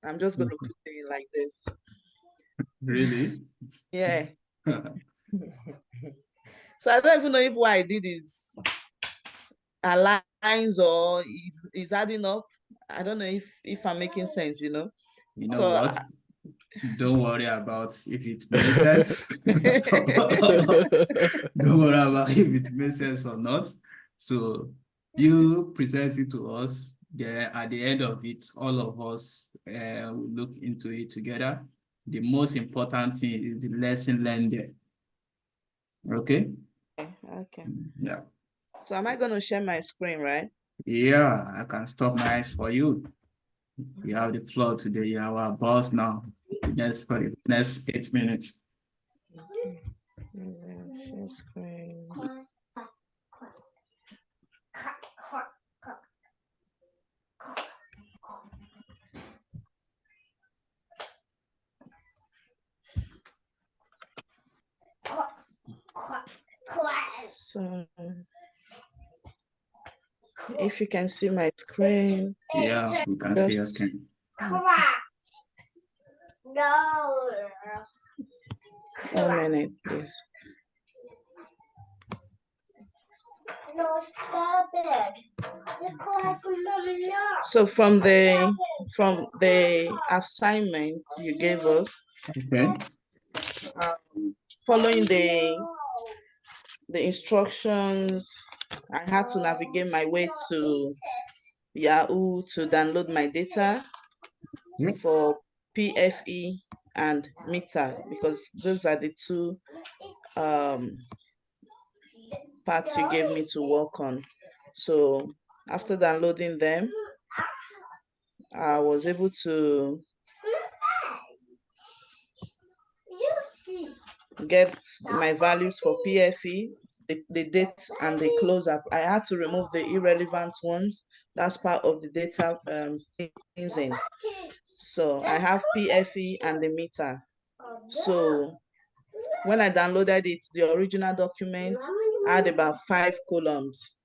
I'm just going to put it like this. Really? Yeah. So I don't even know if what I did is aligns or is adding up. I don't know if I'm making sense, You know So what? Don't worry about if it makes sense. Don't worry about if it makes sense or not. So you present it to us. Then at the end of it, all of us will look into it together. The most important thing is the lesson learned there. Okay? Okay. Yeah. So am I going to share my screen, right? Yeah, I can stop my eyes for you. You have the floor today. You are our boss now. For the next 8 minutes. Share screen. So if you can see my screen. Yeah, we can see your screen. No. 1 minute, please. No, stop it. So from the assignment you gave us, okay, following the instructions, I had to navigate my way to Yahoo to download my data for PFE and meter, because those are the two parts you gave me to work on. So after downloading them, I was able to get my values for PFE, the date and the close-up. I had to remove the irrelevant ones. That's part of the data cleansing. So I have PFE and the meter. So when I downloaded it, the original document had about 5 columns.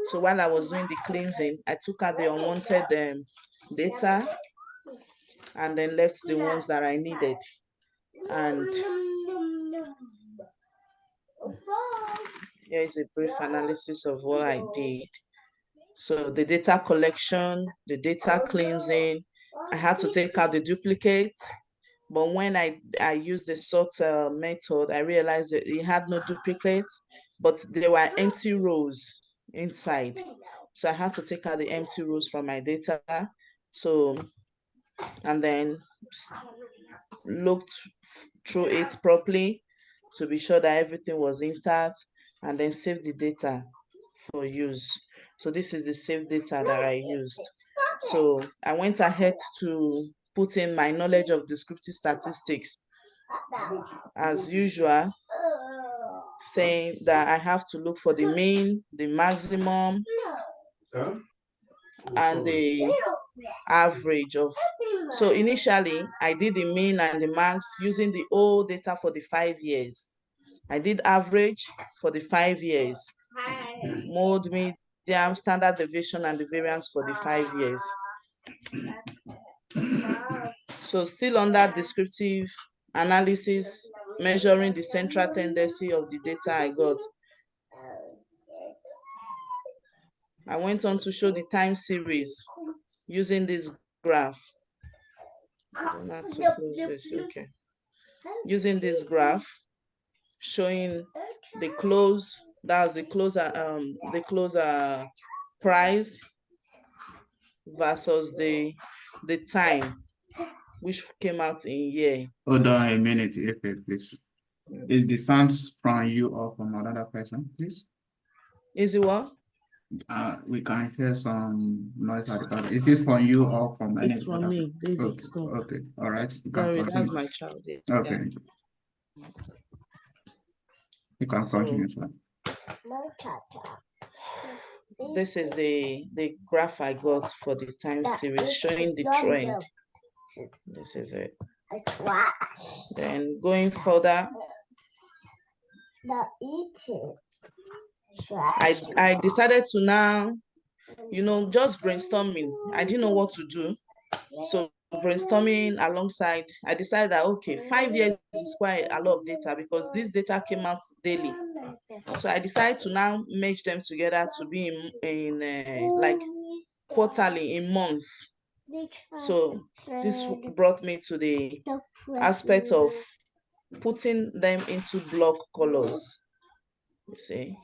So while I was doing the cleansing, I took out the unwanted data and then left the ones that I needed. And here is a brief analysis of what I did. So the data collection, the data cleansing, I had to take out the duplicates. But when I used the sort method, I realized that it had no duplicates, but there were empty rows inside. So I had to take out the empty rows from my data. So, and then looked through it properly to be sure that everything was intact, and then save the data for use. So this is the saved data that I used. So I went ahead to put in my knowledge of descriptive statistics as usual, saying that I have to look for the mean, the maximum, and the average of. So initially I did the mean and the max using the old data for the 5 years. I did average for the 5 years, mode, medium, standard deviation, and the variance for the 5 years. So still under descriptive analysis, measuring the central tendency of the data I got. I went on to show the time series using this graph. I don't have to close this, okay. Using this graph, showing the close, that's the closer price versus the time, which came out in year. Hold on a minute, please. Is the sounds from you or from another person, please? Is it what? We can hear some noise at the back. Is this from you or from any It's from other? me, David. Okay, Stop. okay, all right. You can Sorry, continue. that's my child. Yeah. Okay. You can continue, sir. This is the graph I got for the time series showing the trend. This is it. Then going further, I decided to now, just brainstorming. I didn't know what to do. So brainstorming alongside, I decided that, okay, 5 years is quite a lot of data because this data came out daily. So I decided to now merge them together to be in like quarterly, in month. So this brought me to the aspect of putting them into block colors, you see.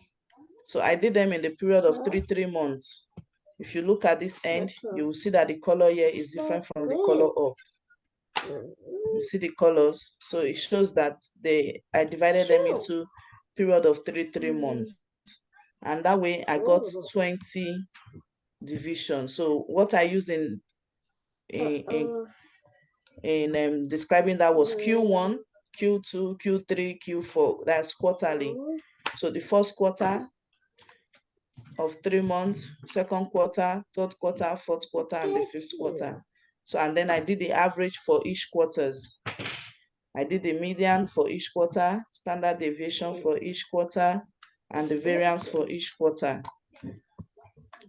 So I did them in the period of 3 months. If you look at this end, you will see that the color here is different from the color up. You see the colors, so it shows that I divided them into period of 3 months, and that way I got 20 divisions. So what I used in describing that was Q1, Q2, Q3, Q4. That's quarterly. So the first quarter of 3 months, second quarter, third quarter, fourth quarter, and the fifth quarter. So, and then I did the average for each quarters. I did the median for each quarter, standard deviation for each quarter, and the variance for each quarter.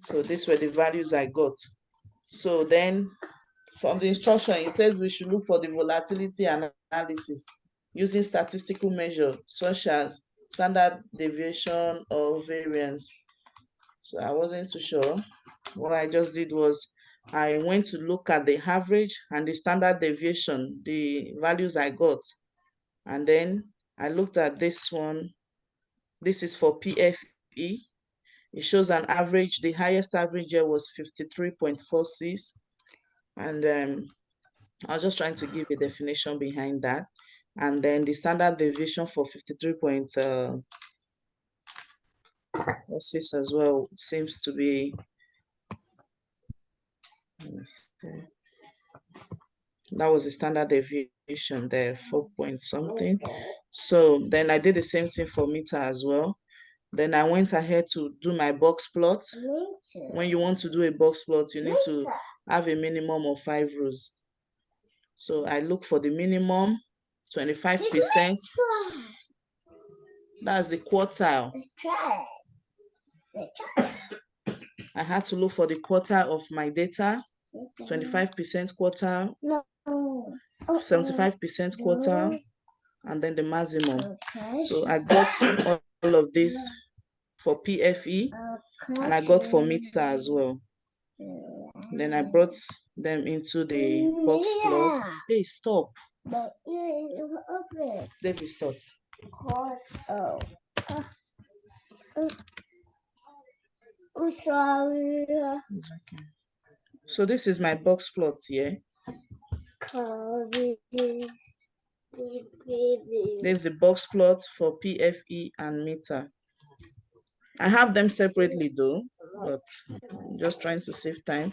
So these were the values I got. So then from the instruction, it says we should look for the volatility analysis using statistical measures such as standard deviation or variance. So I wasn't too sure. What I just did was I went to look at the average and the standard deviation, the values I got. And then I looked at this one. This is for PFE. It shows an average. The highest average here was 53.46. And I was just trying to give a definition behind that. And then the standard deviation for 53.46 as well seems to be, that was the standard deviation there, 4 point something. So then I did the same thing for meter as well. Then I went ahead to do my box plot. When you want to do a box plot, you need to have a minimum of 5 rows. So I look for the minimum, 25%. That's the quartile. I had to look for the quartile of my data, 25% quartile, 75% quartile, and then the maximum. So I got all of this for PFE, and I got for meter as well. Then I brought them into the box plot. Hey, stop. David, stop. Sorry. So this is my box plot here. There's the box plot for PFE and meter. I have them separately though, but I'm just trying to save time.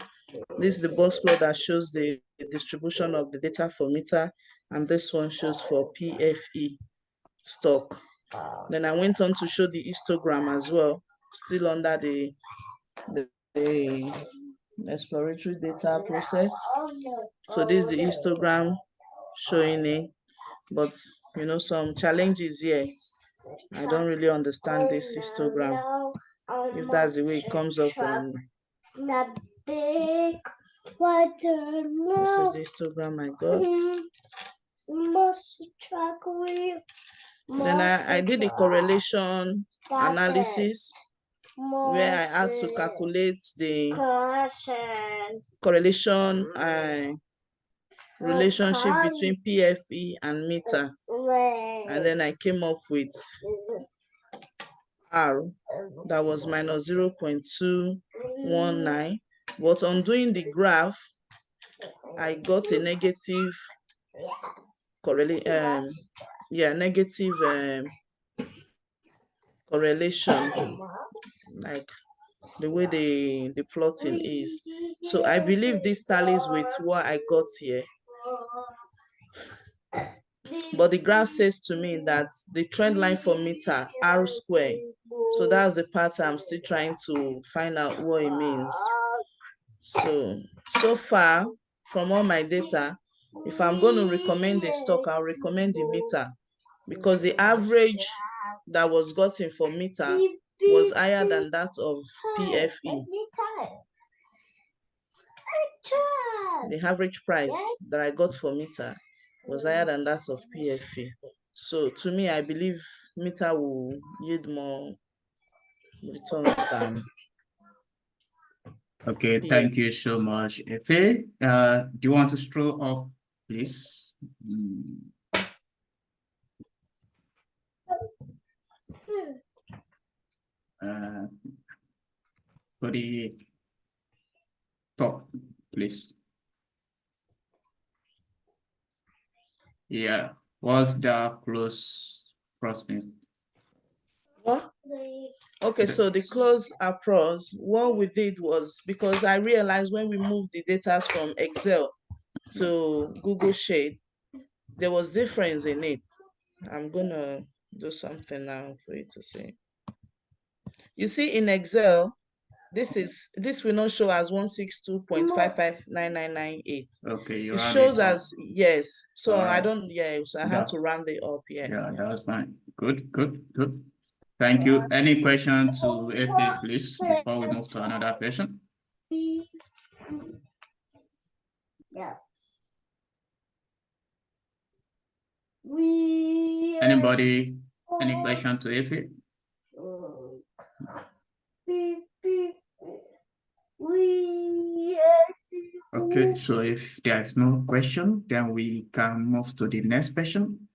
This is the box plot that shows the distribution of the data for meter, and this one shows for PFE stock. Then I went on to show the histogram as well, still under the exploratory data process. So this is the histogram showing it, but you know, some challenges here. I don't really understand this histogram, if that's the way it comes up on. This is the histogram I got. Then I did the correlation analysis, where I had to calculate the correlation relationship between PFE and meter. And then I came up with R that was minus 0.219. But on doing the graph, I got a negative correlation, like the way the plotting is. So I believe this tallies with what I got here. But the graph says to me that the trend line for meter, R square. So that's the part I'm still trying to find out what it means. So far from all my data, if I'm going to recommend a stock, I'll recommend the meter, because the average that was gotten for meter was higher than that of PFE. the average price that I got for meter was higher than that of PFA. So to me, I believe meter will yield more returns than Okay, PFA. thank you so much, Efe. Do you want to scroll up, please? For the top, please. Yeah, what's the close prospect? What? Okay, so the close approach, what we did was, because I realized when we moved the data from Excel to Google Sheet, there was difference in it. I'm gonna do something now for you to see. You see in Excel, this will not show as 162.559998. Okay, you It round it shows up. as yes. So All I right. don't, yeah, so I had to round it up. Yeah. Yeah, that was fine. Good, good, good. Thank you. Any question to Efe, please, before we move to another question? Anybody? Any question to Efe? Okay, so if there's no question, then we can move to the next question.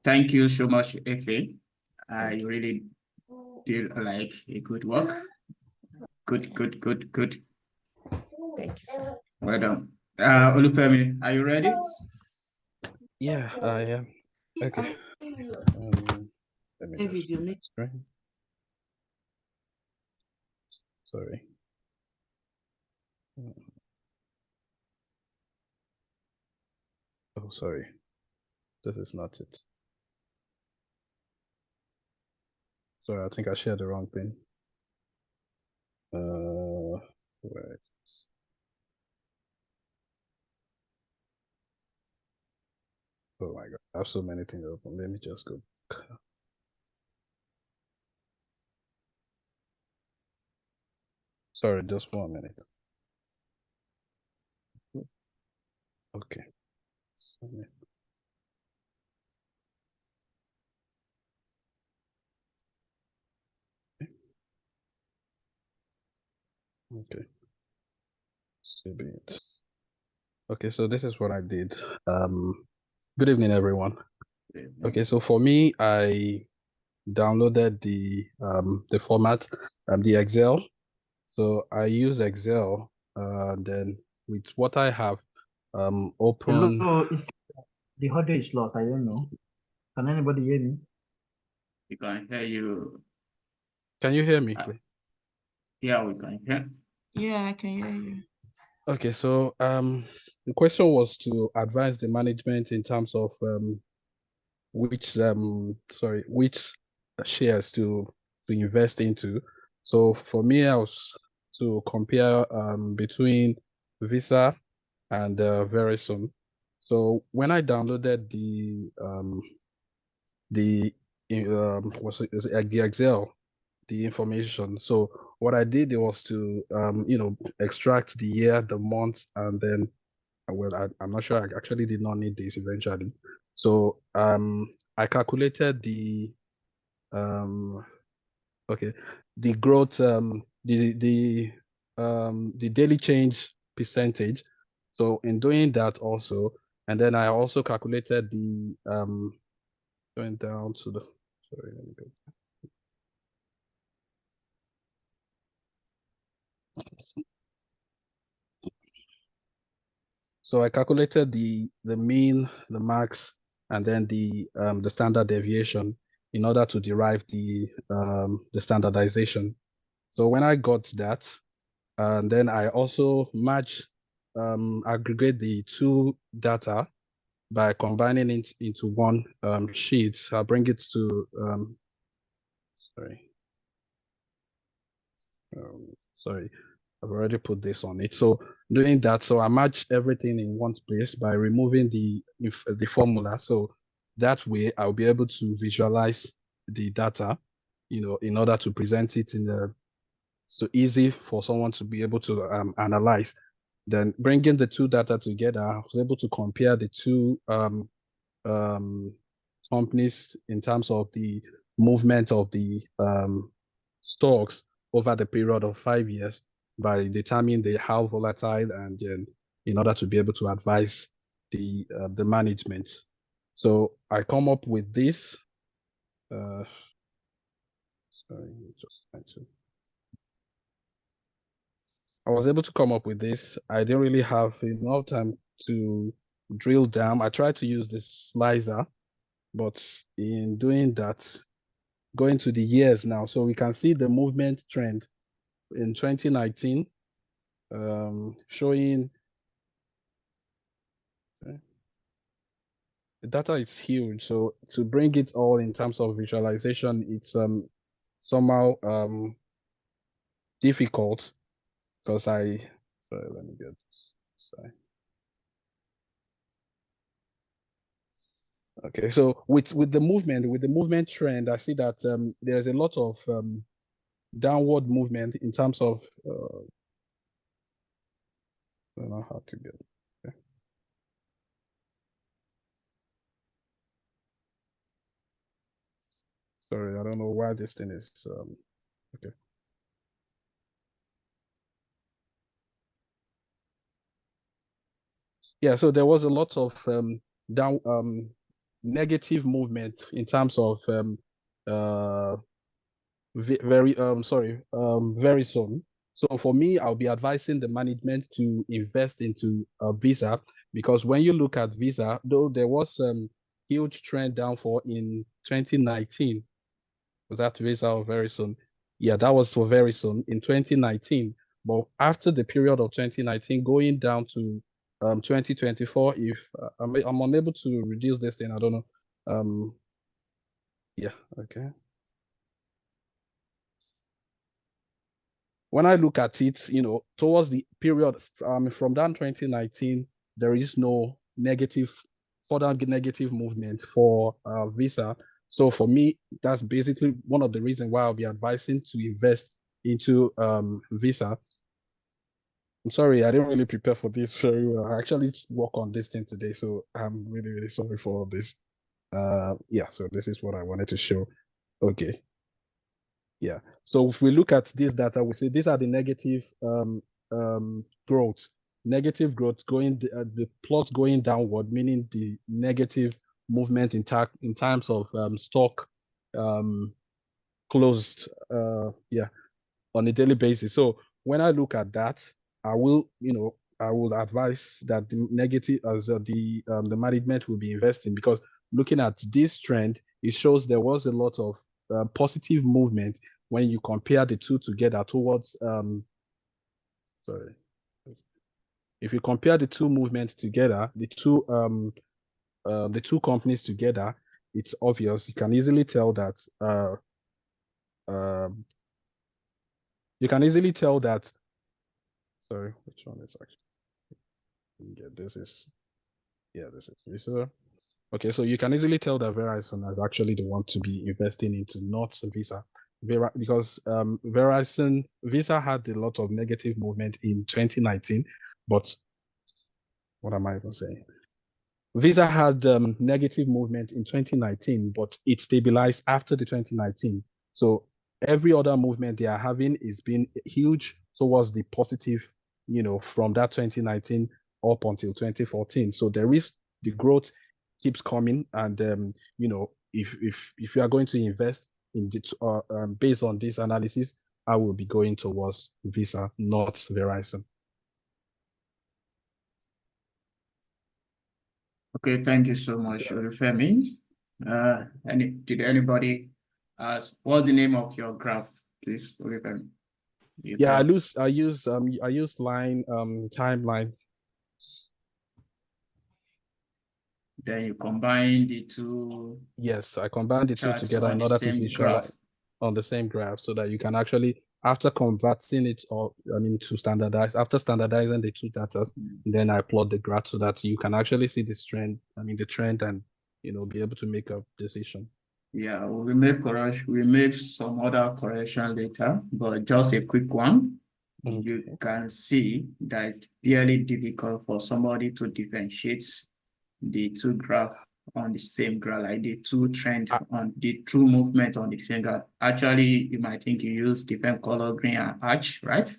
Thank you so much, Efe. I really did like a good work. Good, good, good, good. Thank you, sir. Well done. Olufemi, are you ready? Yeah, I am. Okay. Let me Hey, just video make. screen. Sorry. Oh, sorry. This is not it. Sorry, I think I shared the wrong thing. Where is it? Oh my God, I have so many things open. Let me just go. Sorry, just 1 minute. Okay. Sorry. Okay. Save it. Okay, so this is what I did. Good evening, everyone. Okay, so for me, I downloaded the format, the Excel. So I use Excel, then with what I have, open. Hello, the audio is lost. I don't know. Can anybody hear me? We can hear you. Can you hear me, please? Yeah, we can hear. Yeah, I can hear you. Okay, so the question was to advise the management in terms of which shares to invest into. So for me, I was to compare between Visa and Verizon. So when I downloaded the Excel, the information. So what I did was to extract the year, the month, and then I'm not sure. I actually did not need this eventually. So I calculated the the growth, the daily change percentage. So in doing that also, and then I also calculated the going down to the sorry, let me go. So I calculated the mean, the max, and then the standard deviation in order to derive the standardization. So when I got that, and then I also aggregate the two data by combining it into one sheet. I'll bring it to sorry, I've already put this on it. So doing that, so I match everything in one place by removing the formula. So that way I'll be able to visualize the data, in order to present it in so easy for someone to be able to analyze. Then bringing the two data together, I was able to compare the two companies in terms of the movement of the stocks over the period of 5 years by determining how volatile, and in order to be able to advise the management. So I come up with this. Sorry, just trying to. I was able to come up with this. I didn't really have enough time to drill down. I tried to use this slicer, but in doing that, going to the years now, so we can see the movement trend in 2019, showing the data is huge. So to bring it all in terms of visualization, it's somehow difficult because sorry, let me get this. Sorry. Okay, so with the movement trend, I see that there's a lot of downward movement in terms of I don't know how to get it. Okay. Sorry, I don't know why this thing is okay. Yeah, so there was a lot of negative movement in terms of very soon. So for me, I'll be advising the management to invest into Visa, because when you look at Visa, though there was huge trend downfall in 2019. Was that Visa or very soon? Yeah, that was for very soon in 2019. But after the period of 2019, going down to 2024, if I'm unable to reduce this thing, I don't know. Yeah, okay. When I look at it, towards the period from that 2019, there is no further negative movement for Visa. So for me, that's basically one of the reasons why I'll be advising to invest into Visa. I'm sorry, I didn't really prepare for this very well. I actually work on this thing today, so I'm really, really sorry for all this. Yeah, so this is what I wanted to show. Okay. Yeah. So if we look at this data, we see these are the negative growth. Negative growth going the plot going downward, meaning the negative movement in terms of stock closed on a daily basis. So when I look at that, I will advise that the negative as the management will be investing, because looking at this trend, it shows there was a lot of positive movement when you compare the two together towards sorry. If you compare the two movements together, the two companies together, it's obvious. You can easily tell that sorry, which one is actually this is Visa. Okay, so you can easily tell that Verizon is actually the one to be investing into, not Visa. Because Visa had a lot of negative movement in 2019, but what am I even saying? Visa had negative movement in 2019, but it stabilized after the 2019. So every other movement they are having is been huge towards the positive, from that 2019 up until 2014. So there is the growth keeps coming, and if you are going to invest in based on this analysis, I will be going towards Visa, not Verizon. Okay, thank you so much, Olufemi. Did anybody ask what's the name of your graph, please, Olufemi? Yeah, I use line timeline. Then you combine the two. Yes, I combine the two together in order to visualize on the same graph, so that you can actually, after converting it, to standardize, after standardizing the two data, then I plot the graph so that you can actually see this trend, the trend, and be able to make a decision. Yeah, we make some other correction later, but just a quick one. you can see that it's really difficult for somebody to differentiate the two graphs on the same graph, like the two trend on the true movement on the same graph. Actually, you might think you use different color, green and ash, right?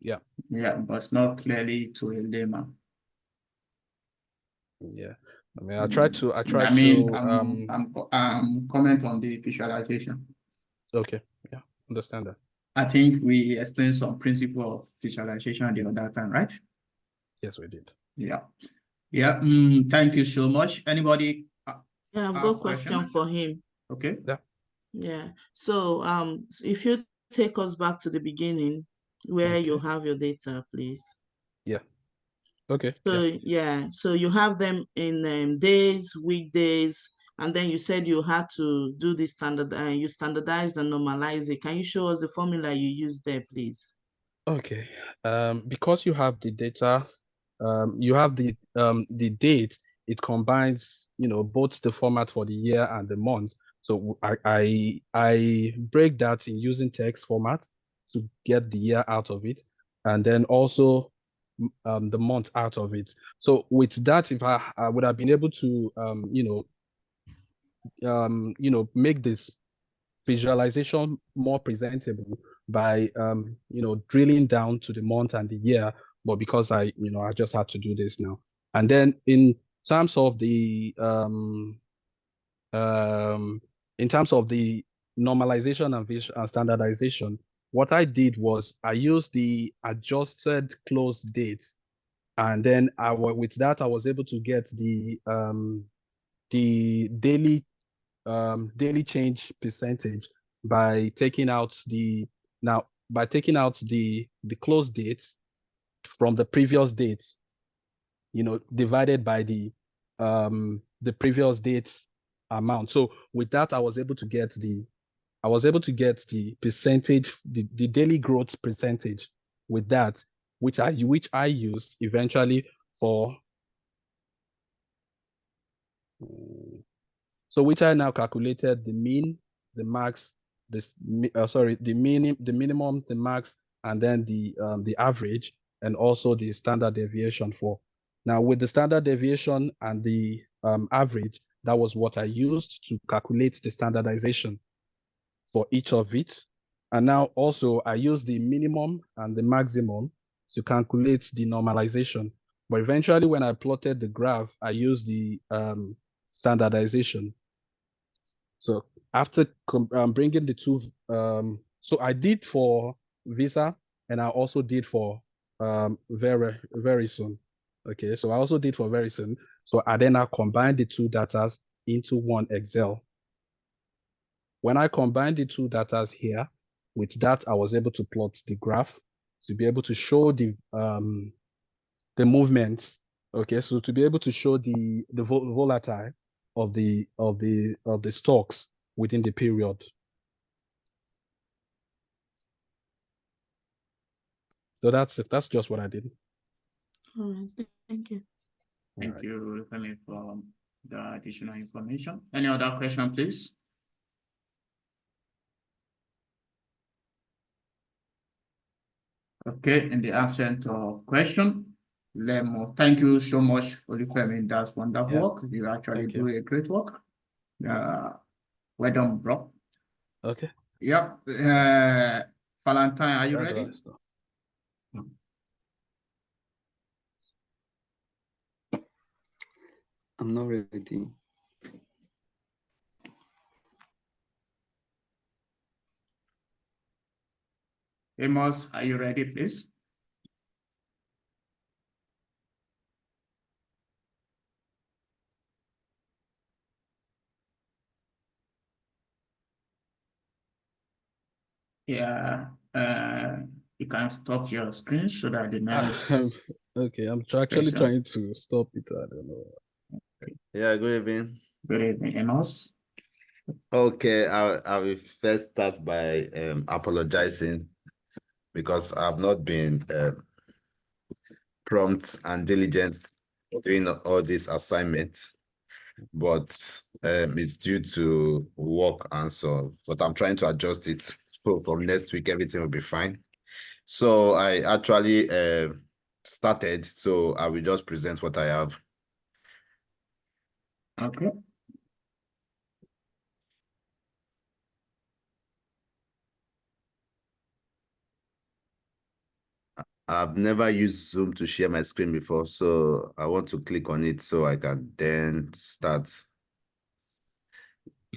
Yeah. Yeah, but not clearly to a layman. Yeah. I mean, I tried to comment on the visualization. Okay. Yeah. Understand that. I think we explained some principle of visualization the other time, right? Yes, we did. Yeah. Yeah. Thank you so much. Anybody? Yeah, I've got a question for him. Okay. Yeah. Yeah. So if you take us back to the beginning where you have your data, please. Yeah. Okay. So yeah, so you have them in days, weekdays, and then you said you had to do the standard, you standardized and normalize it. Can you show us the formula you used there, please? Okay. Because you have the data, you have the date. It combines, both the format for the year and the month. So I break that in using text format to get the year out of it, and then also the month out of it. So with that, if I would have been able to make this visualization more presentable by drilling down to the month and the year, but because I just had to do this now. And then in terms of the normalization and standardization, what I did was I used the adjusted close date, and then with that I was able to get the daily change percentage by taking out the close dates from the previous dates, divided by the previous dates amount. So with that, I was able to get the percentage, the daily growth percentage with that, which I used eventually for. So which I now calculated the mean, the max, the minimum, the max, and then the average, and also the standard deviation for. Now with the standard deviation and the average, that was what I used to calculate the standardization for each of it. And now also I use the minimum and the maximum to calculate the normalization. But eventually when I plotted the graph, I used the standardization. So after bringing the two, so I did for Visa and I also did for very soon. Okay, so I also did for very soon. So I then combined the two datas into one Excel. When I combined the two datas here, with that I was able to plot the graph to be able to show the movements. Okay, so to be able to show the volatile of the stocks within the period. So that's it. That's just what I did. All right, thank you. Thank you, Femi, for the additional information. Any other question, please? Okay, in the absence of question, thank you so much, Olufemi. That's wonderful work. You actually do a great work. Well done, bro. Okay. Yeah. Valentine, are you ready? I'm not ready. Amos, are you ready, please? Yeah, you can stop your screen so that the next. Okay, I'm actually trying to stop it. I don't know. Okay. Yeah, good evening. Good evening, Amos. Okay, I will first start by apologizing because I've not been prompt and diligent doing all these assignments, but it's due to work and so, but I'm trying to adjust it. So from next week, everything will be fine. So I actually started, so I will just present what I have. Okay. I've never used Zoom to share my screen before, so I want to click on it so I can then start.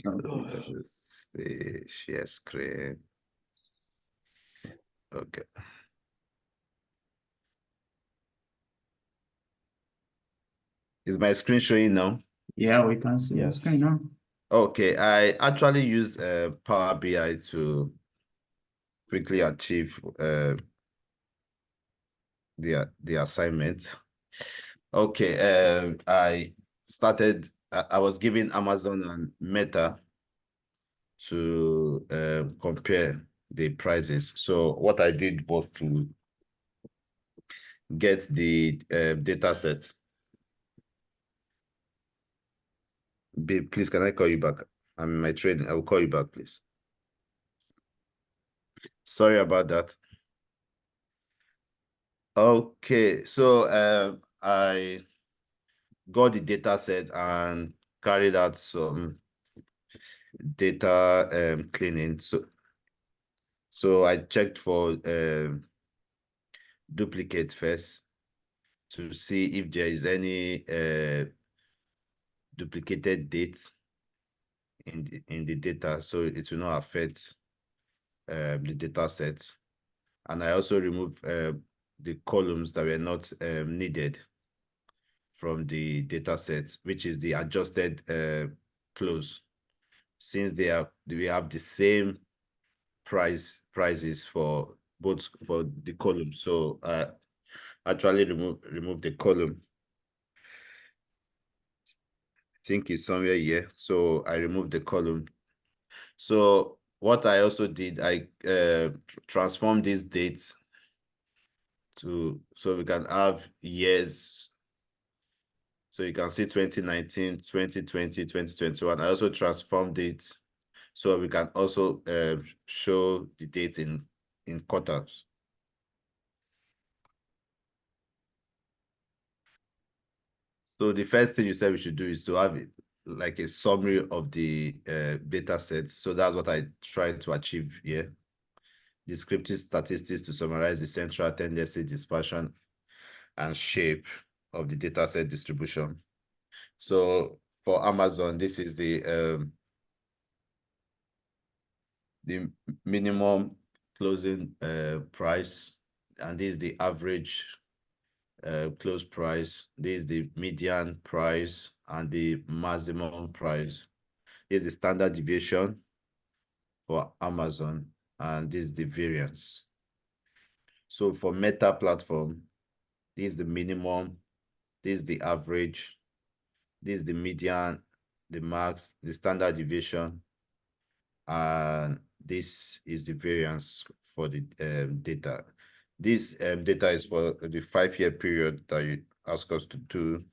Let's see, share screen. Okay. Is my screen showing now? Yeah, we can see your screen now. Okay, I actually use Power BI to quickly achieve the assignment. Okay, I was given Amazon and Meta to compare the prices. So what I did was to get the data set. Babe, please, can I call you back? I'm in my training. I will call you back, please. Sorry about that. Okay, so I got the data set and carried out some data cleaning. So I checked for duplicate first to see if there is any duplicated dates in the data, so it will not affect the data set. And I also removed the columns that were not needed from the data set, which is the adjusted close, since we have the same prices for both for the column. So I actually remove the column. I think it's somewhere here. So I removed the column. So what I also did, I transformed these dates so we can have years. So you can see 2019, 2020, 2021. I also transformed it so we can also show the dates in quarters. So the first thing you said we should do is to have it like a summary of the data sets. So that's what I tried to achieve here. Descriptive statistics to summarize the central tendency, dispersion, and shape of the data set distribution. So for Amazon, this is the minimum closing price, and this is the average close price. This is the median price and the maximum price. This is the standard deviation for Amazon, and this is the variance. So for Meta platform, this is the minimum, this is the average, this is the median, the max, the standard deviation, and this is the variance for the data. This data is for the 5-year period that you ask us to do.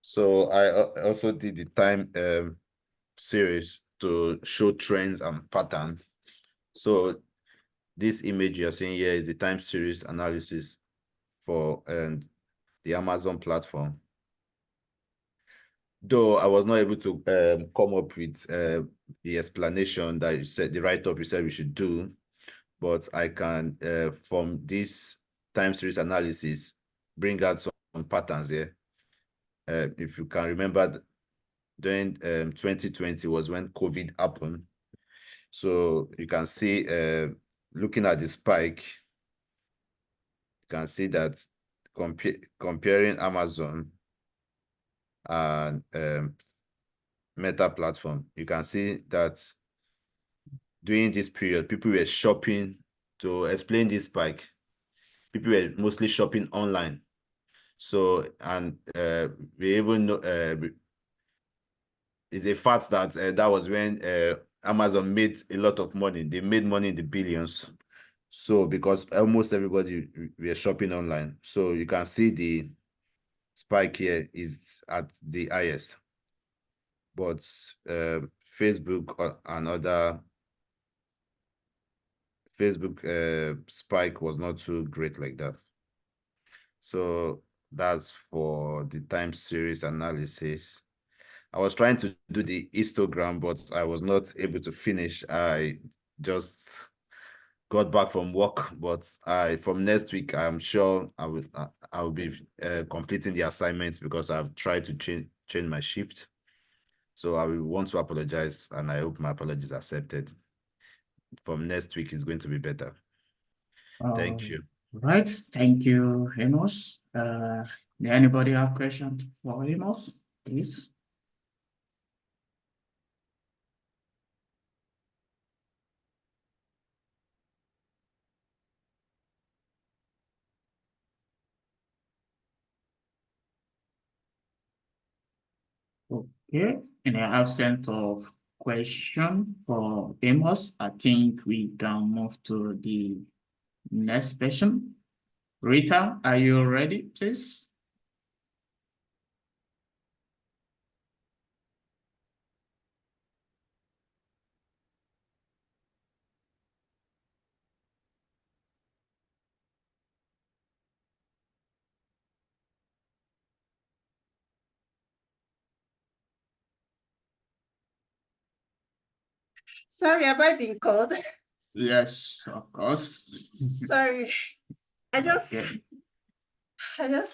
So I also did the time series to show trends and pattern. So this image you're seeing here is the time series analysis for the Amazon platform. Though I was not able to come up with the explanation that you said, the write-up you said we should do, but I can, from this time series analysis, bring out some patterns here. If you can remember, during 2020 was when COVID happened. So you can see, looking at the spike, you can see that comparing Amazon and Meta platform, you can see that during this period, people were shopping. To explain this spike, people were mostly shopping online. So, and we even know it's a fact that that was when Amazon made a lot of money. They made money in the billions. So because almost everybody were shopping online. So you can see the spike here is at the highest. But Facebook and other Facebook spike was not too great like that. So that's for the time series analysis. I was trying to do the histogram, but I was not able to finish. I just got back from work, but from next week, I'm sure I will be completing the assignments because I've tried to change my shift. So I will want to apologize, and I hope my apology is accepted. From next week, it's going to be better. Thank you. Right. Thank you, Amos. Do anybody have questions for Amos, please? Okay, in the absence of question for Amos, I think we can move to the next question. Rita, are you ready, please? Sorry, have I been called? Yes, of course. Sorry, I just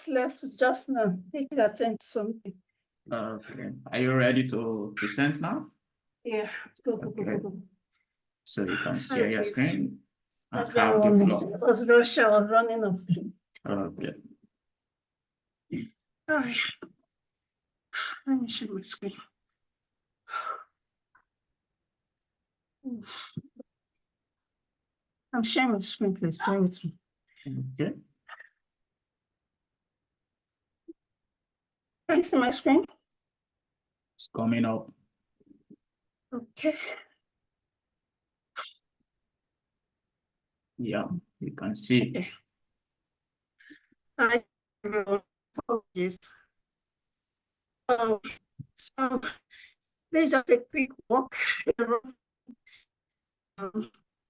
left just now. I could attend to something. Okay, are you ready to present now? Yeah, go. So you can Sorry, share your please. screen and That's very have the wrong. floor. It was rush hour running off. Okay. All right. Let me share my screen. I'm sharing my screen, please. Bear with me. Okay. Can you see my screen? It's coming up. Okay. Yeah, you can see. Okay. Hi, everyone. Apologies. So there's just a quick walk.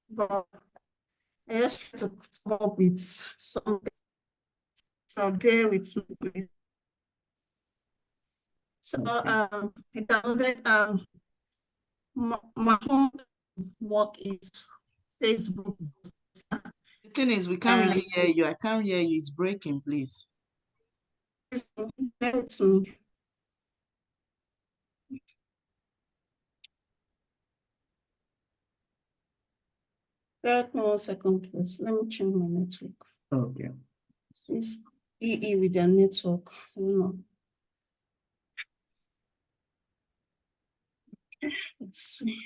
But I just try to come up with something. So bear with me, please. So I downloaded my home work is Facebook. The thing is, we can't really hear you. I can't hear you. It's breaking, please. Bear with me. Bear with me 1 second, please. Let me change my network. Okay. It's EE with their network. I don't know. Let's see.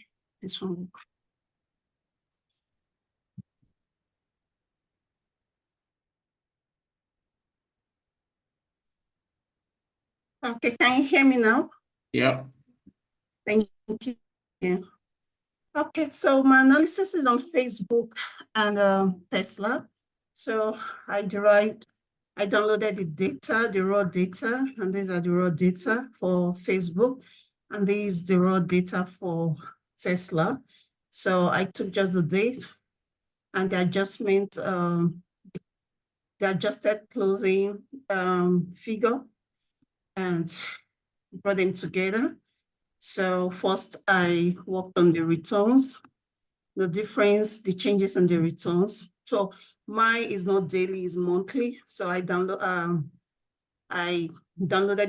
This one. Okay, can you hear me now? Yeah. Thank you. Yeah. Okay, so my analysis is on Facebook and Tesla. So I downloaded the data, the raw data, and these are the raw data for Facebook, and these the raw data for Tesla. So I took just the date and the adjustment, the adjusted closing figure, and brought them together. So first I worked on the returns, the difference, the changes in the returns. So mine is not daily, it's monthly. So I downloaded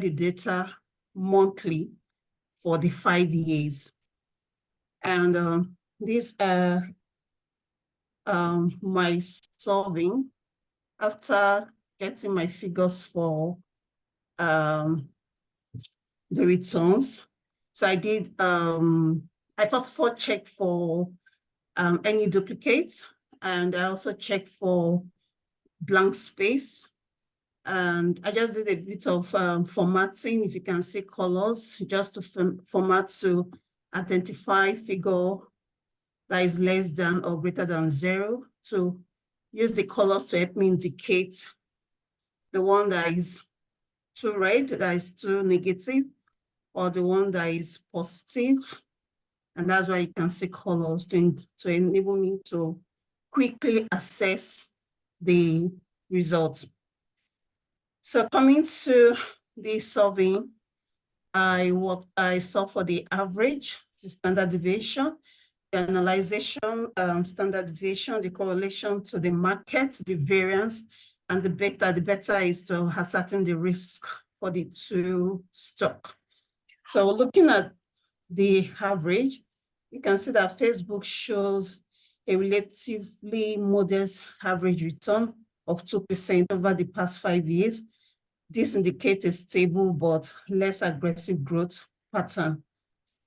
the data monthly for the 5 years. And these are my solving after getting my figures for the returns. So I did, I first of all checked for any duplicates, and I also checked for blank space. And I just did a bit of formatting, if you can see colors, just to format to identify figure that is less than or greater than 0, to use the colors to help me indicate the one that is too red, that is too negative, or the one that is positive. And that's why you can see colors to enable me to quickly assess the results. So coming to the survey, I saw for the average, the standard deviation, the analyzation, standard deviation, the correlation to the market, the variance, and the beta. The beta is to ascertain the risk for the two stock. So looking at the average, you can see that Facebook shows a relatively modest average return of 2% over the past 5 years. This indicates a stable but less aggressive growth pattern.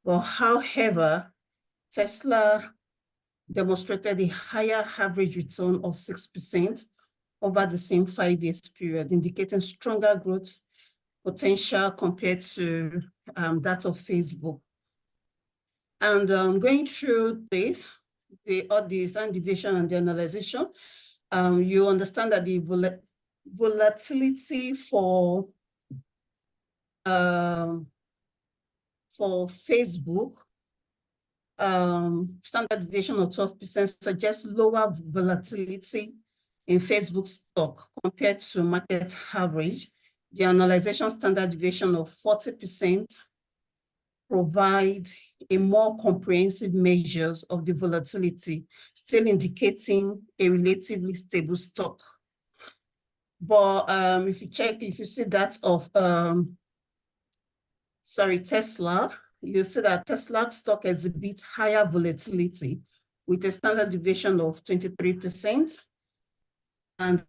But however, Tesla demonstrated a higher average return of 6% over the same 5 years period, indicating stronger growth potential compared to that of Facebook. And going through this, all the standard deviation and the analyzation, you understand that the volatility for Facebook, standard deviation of 12% suggests lower volatility in Facebook stock compared to market average. The analyzation standard deviation of 40% provide a more comprehensive measures of the volatility, still indicating a relatively stable stock. But if you see that of Tesla, you see that Tesla stock exhibits higher volatility with a standard deviation of 23% and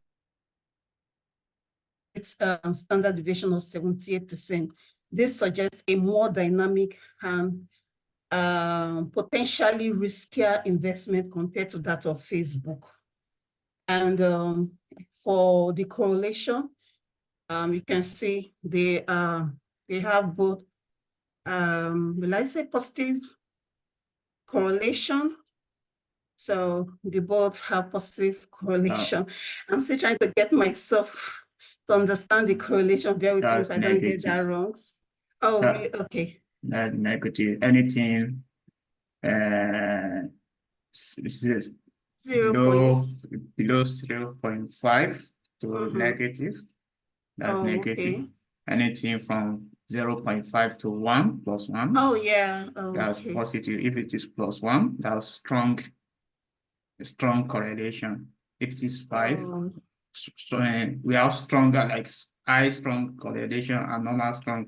its standard deviation of 78%. This suggests a more dynamic and potentially riskier investment compared to that of Facebook. And for the correlation, you can see they have both, will I say positive correlation? So they both have positive correlation. I'm still trying to get myself to understand the correlation. Bear with me if I don't get that wrong. Oh, really? Okay. That negative. Anything below 0.5 to negative, that's negative. Okay. Anything from 0.5 to 1 plus 1. Oh, yeah. That's positive. If it is plus 1, that's strong correlation. If it is 5, we have stronger, like high strong correlation and normal strong